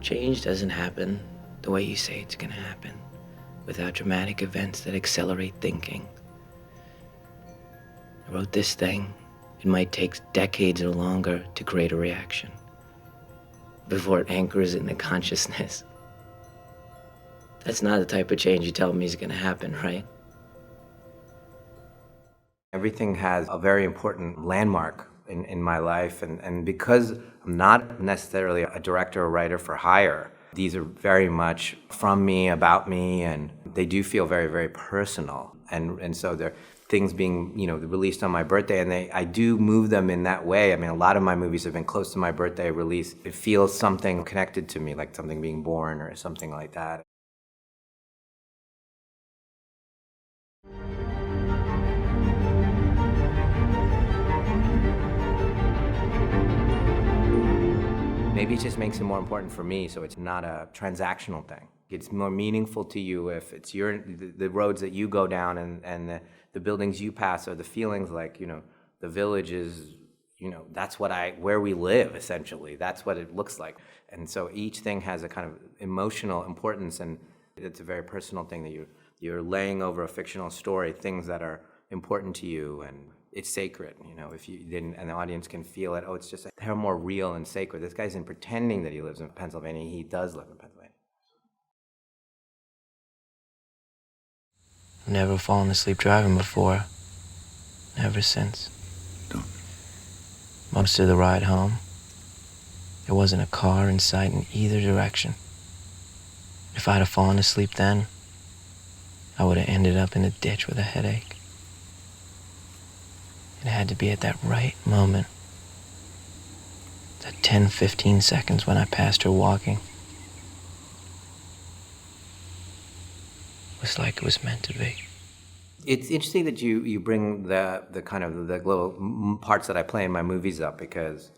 Change doesn't happen the way you say it's gonna happen, without dramatic events that accelerate thinking. I wrote this thing. It might take decades or longer to create a reaction before it anchors in the consciousness. That's not the type of change you tell me is gonna happen, right? Everything has a very important landmark in my life, and because I'm not necessarily a director or writer for hire, these are very much from me, about me, and they do feel very, very personal. And so they're things being, released on my birthday, and I do move them in that way. I mean, a lot of my movies have been close to my birthday release. It feels something connected to me, like something being born or something like that. Maybe it just makes it more important for me, so it's not a transactional thing. It's more meaningful to you if it's the roads that you go down and the buildings you pass, or the feelings like, the village is, that's where we live, essentially. That's what it looks like. And so each thing has a kind of emotional importance, and it's a very personal thing that you're laying over a fictional story, things that are important to you, and it's sacred, if you didn't, and the audience can feel it. Oh, it's just, they're more real and sacred. This guy's isn't pretending that he lives in Pennsylvania. He does live in Pennsylvania. I've never fallen asleep driving before. Never since. Don't. Most of the ride home, there wasn't a car in sight in either direction. If I'd have fallen asleep then, I would have ended up in a ditch with a headache. It had to be at that right moment, that 10-15 seconds when I passed her walking. It was like it was meant to be. It's interesting that you bring the kind of the little parts that I play in my movies up, because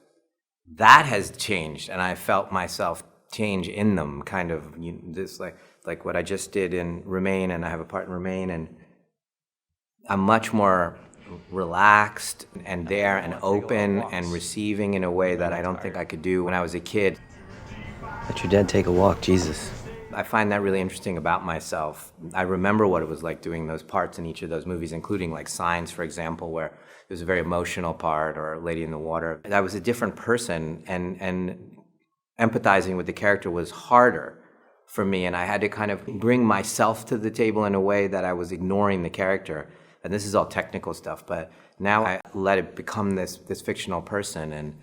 that has changed, and I felt myself change in them. Kind of this like what I just did in Remain, and I have a part in Remain, and I'm much more relaxed and there and open and receiving in a way that I don't think I could do when I was a kid. Let your dad take a walk, Jesus. I find that really interesting about myself. I remember what it was like doing those parts in each of those movies, including like Signs, for example, where it was a very emotional part, or Lady in the Water. I was a different person, and empathizing with the character was harder for me, and I had to kind of bring myself to the table in a way that I was ignoring the character. And this is all technical stuff, but now I let it become this fictional person, and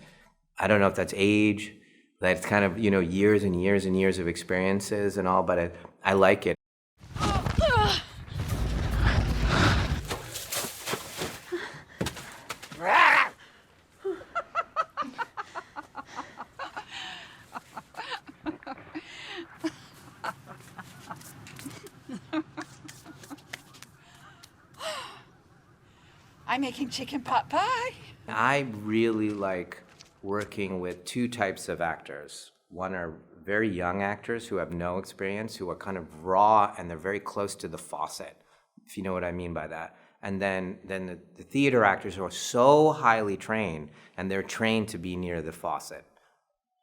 I don't know if that's age, that's kind of, years and years and years of experiences and all, but I like it. I'm making chicken pot pie. I really like working with two types of actors. One are very young actors who have no experience, who are kind of raw, and they're very close to the faucet, if you know what I mean by that. And then the theater actors who are so highly trained, and they're trained to be near the faucet.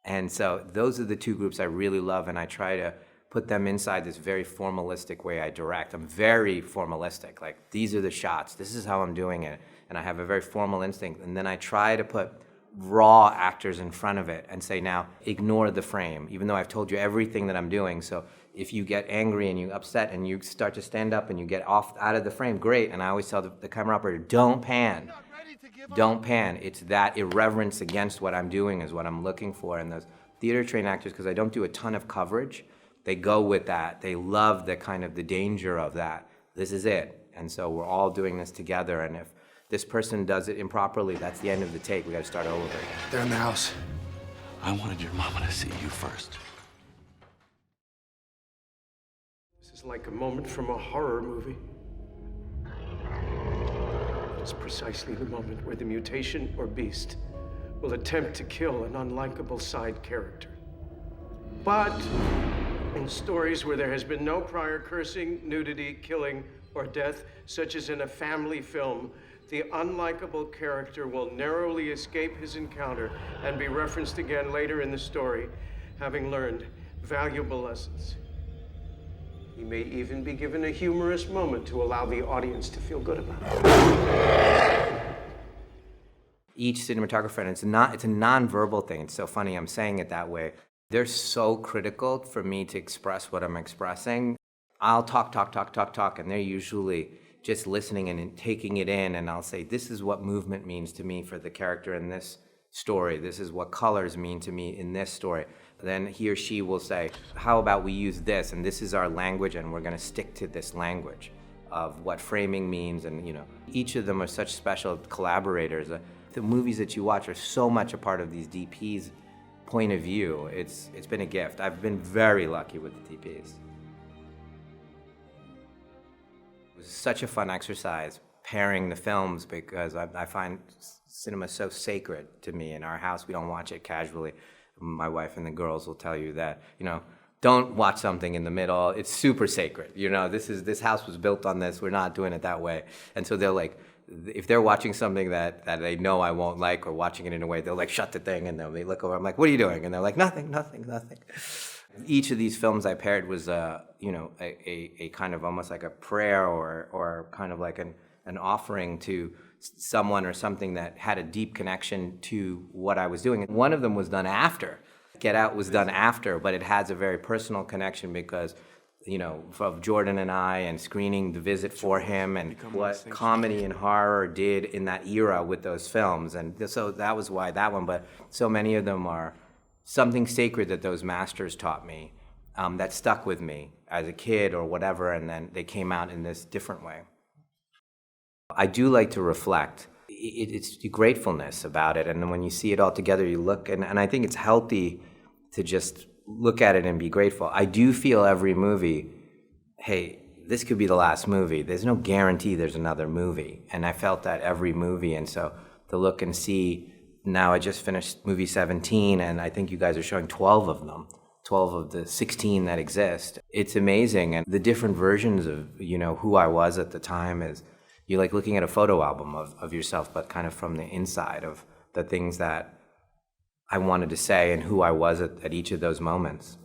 And so those are the two groups I really love, and I try to put them inside this very formalistic way I direct. I'm very formalistic, like these are the shots, this is how I'm doing it, and I have a very formal instinct, and then I try to put raw actors in front of it and say, now, ignore the frame, even though I've told you everything that I'm doing. So if you get angry and you upset and you start to stand up and you get off out of the frame, great. And I always tell the camera operator, don't pan. Don't pan. It's that irreverence against what I'm doing is what I'm looking for. And those theater trained actors, because I don't do a ton of coverage, they go with that. They love the kind of the danger of that. This is it. And so we're all doing this together. And if this person does it improperly, that's the end of the take. We got to start all over again. They're in the house. I wanted your mama to see you first. This is like a moment from a horror movie. It is precisely the moment where the mutation or beast will attempt to kill an unlikable side character. But in stories where there has been no prior cursing, nudity, killing, or death, such as in a family film, the unlikable character will narrowly escape his encounter and be referenced again later in the story, having learned valuable lessons. He may even be given a humorous moment to allow the audience to feel good about it. Each cinematographer, and it's a non-verbal thing. It's so funny I'm saying it that way. They're so critical for me to express what I'm expressing. I'll talk, and they're usually just listening and taking it in, and I'll say, this is what movement means to me for the character in this story. This is what colors mean to me in this story. Then he or she will say, how about we use this, and this is our language, and we're gonna stick to this language of what framing means, and each of them are such special collaborators. The movies that you watch are so much a part of these DPs' point of view. It's been a gift. I've been very lucky with the DPs. It was such a fun exercise pairing the films because I find cinema so sacred to me. In our house, we don't watch it casually. My wife and the girls will tell you that, don't watch something in the middle. It's super sacred. This house was built on this. We're not doing it that way. And so they're like, if they're watching something that they know I won't like or watching it in a way, they'll like shut the thing and they look over. I'm like, what are you doing? And they're like, nothing. Each of these films I paired was a kind of almost like a prayer or kind of like an offering to someone or something that had a deep connection to what I was doing. And one of them was done after. Get Out was done after, but it has a very personal connection because of Jordan and I and screening The Visit for him and what comedy and horror did in that era with those films. And so that was why that one, but so many of them are something sacred that those masters taught me that stuck with me as a kid or whatever, and then they came out in this different way. I do like to reflect. It's gratefulness about it, and then when you see it all together, you look, and I think it's healthy to just look at it and be grateful. I do feel every movie, hey, this could be the last movie. There's no guarantee there's another movie. And I felt that every movie. And so to look and see, now I just finished movie 17, and I think you guys are showing 12 of them, 12 of the 16 that exist. It's amazing. And the different versions of, who I was at the time is, you're like looking at a photo album of yourself, but kind of from the inside of the things that I wanted to say and who I was at each of those moments.